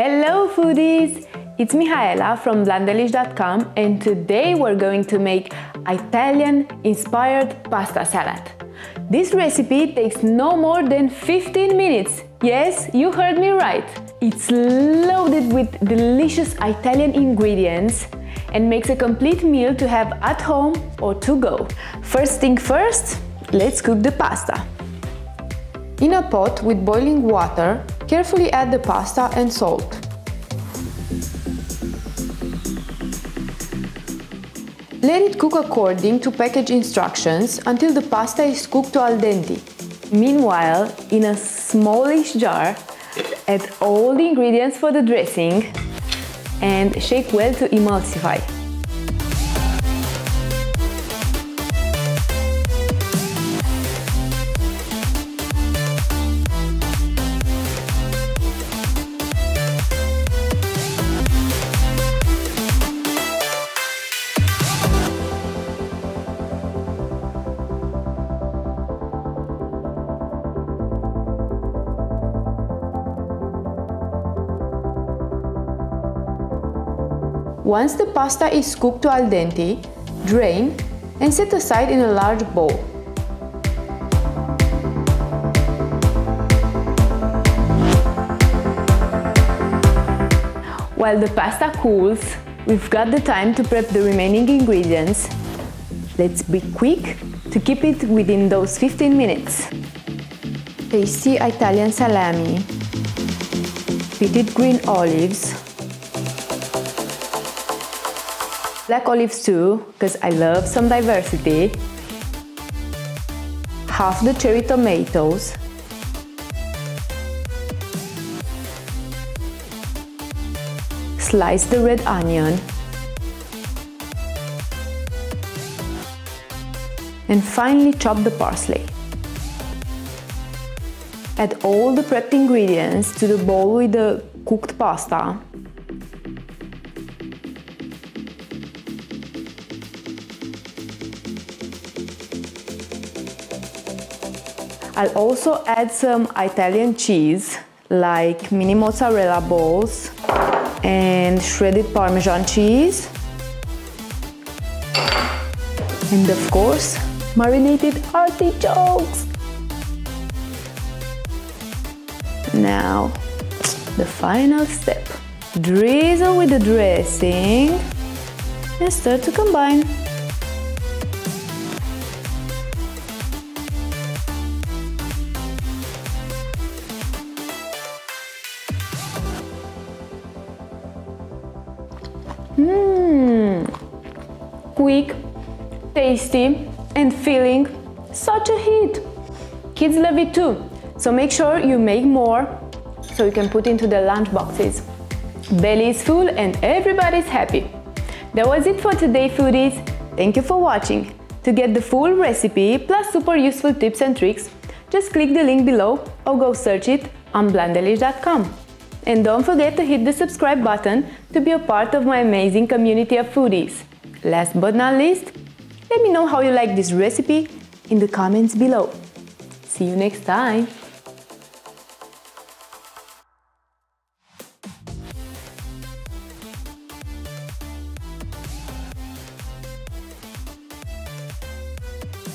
Hello foodies! It's Mihaela from blondelish.com and today we're going to make Italian-inspired pasta salad. This recipe takes no more than 15 minutes. Yes, you heard me right. It's loaded with delicious Italian ingredients and makes a complete meal to have at home or to go. First thing first, let's cook the pasta. In a pot with boiling water, carefully add the pasta and salt. Let it cook according to package instructions until the pasta is cooked to al dente. Meanwhile, in a smallish jar, add all the ingredients for the dressing and shake well to emulsify. Once the pasta is cooked to al dente, drain and set aside in a large bowl. While the pasta cools, we've got the time to prep the remaining ingredients. Let's be quick to keep it within those 15 minutes. Tasty Italian salami, pitted green olives, black olives too, because I love some diversity, half the cherry tomatoes, slice the red onion, and finely chop the parsley. Add all the prepped ingredients to the bowl with the cooked pasta. I'll also add some Italian cheese, like mini mozzarella balls and shredded Parmesan cheese. And of course, marinated artichokes. Now, the final step. Drizzle with the dressing and start to combine. Quick, tasty and filling, such a hit! Kids love it too, so make sure you make more so you can put into their lunch boxes. Belly is full and everybody's happy. That was it for today foodies. Thank you for watching. To get the full recipe plus super useful tips and tricks, just click the link below or go search it on blondelish.com. And don't forget to hit the subscribe button to be a part of my amazing community of foodies. Last but not least, let me know how you like this recipe in the comments below. See you next time!